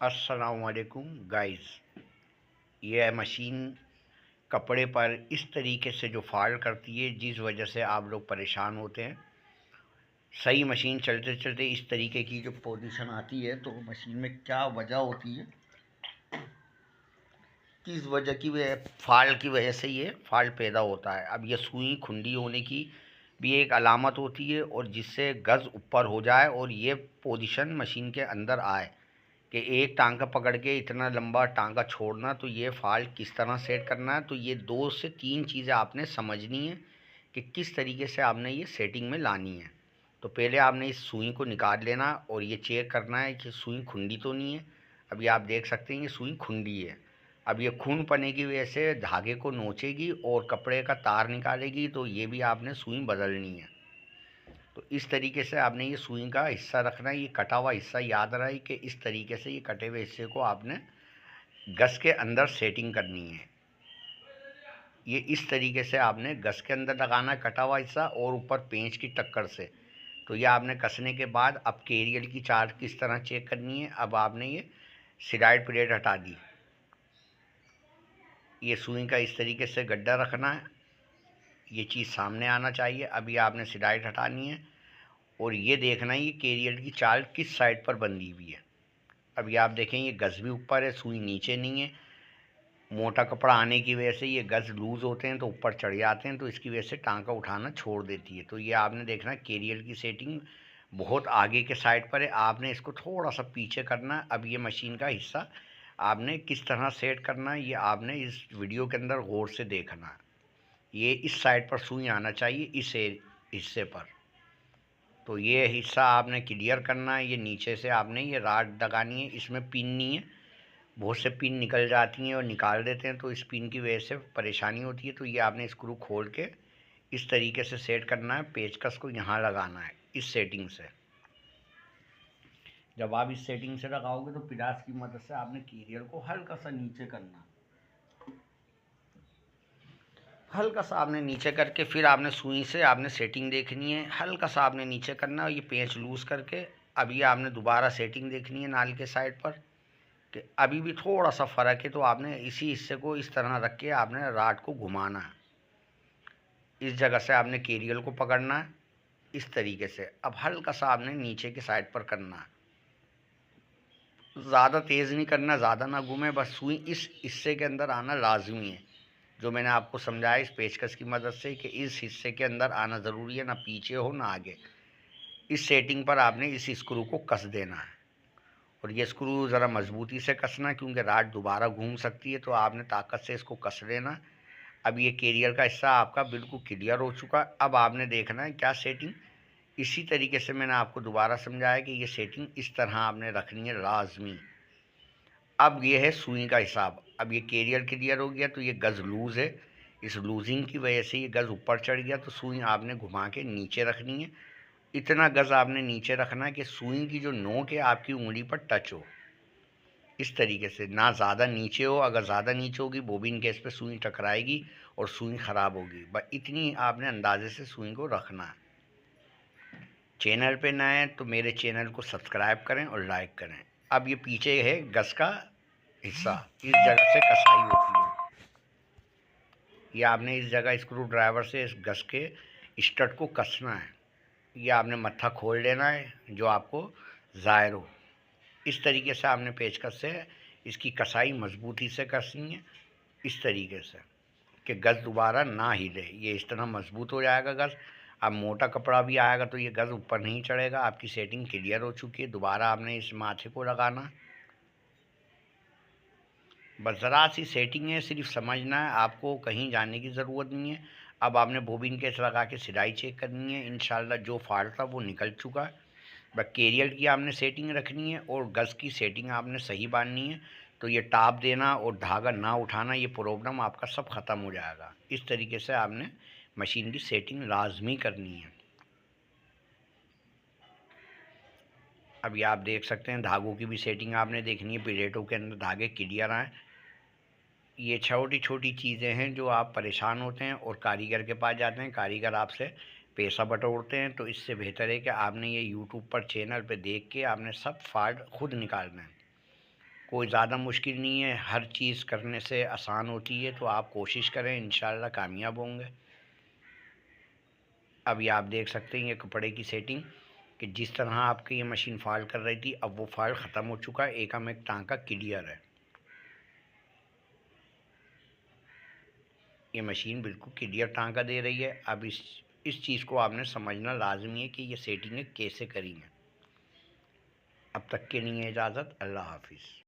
अस्सलामुअलैकुम गाइस। ये मशीन कपड़े पर इस तरीके से जो फॉल्ट करती है, जिस वजह से आप लोग परेशान होते हैं। सही मशीन चलते चलते इस तरीके की जो पोजीशन आती है, तो मशीन में क्या वजह होती है, किस वजह की वजह फॉल्ट की वजह से ये फॉल्ट पैदा होता है। अब ये सुई खुंडी होने की भी एक अलामत होती है, और जिससे गज़ ऊपर हो जाए और ये पोजीशन मशीन के अंदर आए कि एक टांका पकड़ के इतना लंबा टांका छोड़ना, तो ये फॉल्ट किस तरह सेट करना है। तो ये 2 से 3 चीज़ें आपने समझनी है कि किस तरीके से आपने ये सेटिंग में लानी है। तो पहले आपने इस सुई को निकाल लेना और ये चेक करना है कि सुई खुंडी तो नहीं है। अभी आप देख सकते हैं ये सुई खुंडी है। अब ये खून पने की वजह से धागे को नोचेगी और कपड़े का तार निकालेगी, तो ये भी आपने सुई बदलनी है। तो इस तरीके से आपने ये सुई का हिस्सा रखना है। ये कटा हुआ हिस्सा याद रहे कि इस तरीके से ये कटे हुए हिस्से को आपने गस के अंदर सेटिंग करनी है। ये इस तरीके से आपने गस के अंदर लगाना है कटा हुआ हिस्सा, और ऊपर पेंच की टक्कर से। तो ये आपने कसने के बाद अब कैरियर की चार्ट किस तरह चेक करनी है। अब आपने ये सिलाइड प्लेट हटा दी, ये सुई का इस तरीके से गड्ढा रखना है, ये चीज़ सामने आना चाहिए। अभी आपने सिलाइड हटानी है और ये देखना है ये कैरियर की चाल किस साइड पर बंधी हुई है। अभी आप देखें ये गज़ भी ऊपर है, सुई नीचे नहीं है। मोटा कपड़ा आने की वजह से ये गज़ लूज़ होते हैं तो ऊपर चढ़ जाते हैं, तो इसकी वजह से टांका उठाना छोड़ देती है। तो ये आपने देखना है कैरियर की सेटिंग बहुत आगे के साइड पर है, आपने इसको थोड़ा सा पीछे करना है। अब ये मशीन का हिस्सा आपने किस तरह सेट करना है, ये आपने इस वीडियो के अंदर गौर से देखना है। ये इस साइड पर सुई आना चाहिए, इस हिस्से पर। तो ये हिस्सा आपने क्लियर करना है। ये नीचे से आपने ये राड लगानी है, इसमें पिन नहीं है। बहुत से पिन निकल जाती हैं और निकाल देते हैं, तो इस पिन की वजह से परेशानी होती है। तो ये आपने स्क्रू खोल के इस तरीके से सेट करना है, पेचकस को यहाँ लगाना है इस सेटिंग से। जब आप इस सेटिंग से लगाओगे तो पिलास की मदद से आपने कैरियर को हल्का सा नीचे करना, हल्का सा आपने नीचे करके फिर आपने सुई से आपने सेटिंग देखनी है। हल्का सा आपने नीचे करना है, ये पेंच लूज़ करके। अभी आपने दोबारा सेटिंग देखनी है नाल के साइड पर कि अभी भी थोड़ा सा फ़र्क है, तो आपने इसी हिस्से को इस तरह रख के आपने राड को घुमाना है। इस जगह से आपने कैरियर को पकड़ना है इस तरीके से। अब हल्का सा आपने नीचे के साइड पर करना है, ज़्यादा तेज़ नहीं करना, ज़्यादा ना घूमे, बस सुई इस हिस्से के अंदर आना लाजमी है। जो मैंने आपको समझाया इस पेचकस की मदद से कि इस हिस्से के अंदर आना ज़रूरी है, ना पीछे हो ना आगे। इस सेटिंग पर आपने इस स्क्रू को कस देना है, और ये स्क्रू ज़रा मजबूती से कसना है क्योंकि राड दोबारा घूम सकती है, तो आपने ताकत से इसको कस लेना। अब ये कैरियर का हिस्सा आपका बिल्कुल क्लियर हो चुका है। अब आपने देखना है क्या सेटिंग, इसी तरीके से मैंने आपको दोबारा समझाया कि ये सेटिंग इस तरह आपने रखनी है लाजमी। अब ये है सुई का हिसाब। अब ये कैरियर क्लियर हो गया, तो ये गज़ लूज़ है, इस लूजिंग की वजह से ये गज़ ऊपर चढ़ गया, तो सुई आपने घुमा के नीचे रखनी है। इतना गज़ आपने नीचे रखना है कि सुई की जो नोक है आपकी उंगली पर टच हो, इस तरीके से, ना ज़्यादा नीचे हो। अगर ज़्यादा नीचे होगी बोबिन केस पे सुई टकराएगी और सुई ख़राब होगी। बस इतनी आपने अंदाजे से सुई को रखना है। चैनल पे नए हैं तो मेरे चैनल को सब्सक्राइब करें और लाइक करें। अब ये पीछे है गज़ का हिस्सा, इस जगह से कसाई होती है। ये आपने इस जगह स्क्रू ड्राइवर से इस गज़ के स्टड को कसना है। ये आपने मत्था खोल लेना है जो आपको ज़ाहिर हो। इस तरीके से आपने पेचकस से इसकी कसाई मजबूती से कसनी है, इस तरीके से कि गज़ दोबारा ना हिले। ये इस तरह मजबूत हो जाएगा गज़। अब मोटा कपड़ा भी आएगा तो ये गज़ ऊपर नहीं चढ़ेगा। आपकी सेटिंग क्लियर हो चुकी है। दोबारा आपने इस माथे को लगाना, बस ज़रा सी सेटिंग है, सिर्फ समझना है, आपको कहीं जाने की ज़रूरत नहीं है। अब आपने बोबिन केस लगा के सिलाई चेक करनी है। इंशाल्लाह जो फॉल्ट था वो निकल चुका है। बस कैरियर की आपने सेटिंग रखनी है और गज़ की सेटिंग आपने सही बांधनी है। तो ये टाप देना और धागा ना उठाना, ये प्रॉब्लम आपका सब ख़त्म हो जाएगा। इस तरीके से आपने मशीन की सेटिंग लाजमी करनी है। अभी आप देख सकते हैं धागों की भी सेटिंग आपने देखनी है, प्लेटों के अंदर धागे क्लियर आएँ। ये छोटी छोटी चीज़ें हैं जो आप परेशान होते हैं और कारीगर के पास जाते हैं, कारीगर आपसे पैसा बटोरते हैं। तो इससे बेहतर है कि आपने ये यूट्यूब पर चैनल पे देख के आपने सब फॉल्ट खुद निकालना है। कोई ज़्यादा मुश्किल नहीं है, हर चीज़ करने से आसान होती है, तो आप कोशिश करें, इंशाल्लाह कामयाब होंगे। अभी आप देख सकते हैं ये कपड़े की सेटिंग कि जिस तरह आपकी ये मशीन फॉल्ट कर रही थी, अब वो फॉल्ट ख़त्म हो चुका है, एकम एक टांका क्लियर है। ये मशीन बिल्कुल क्लियर टांका दे रही है। अब इस चीज़ को आपने समझना लाजमी है कि ये सेटिंगें कैसे करी हैं। अब तक के लिए इजाज़त, अल्लाह हाफिज़।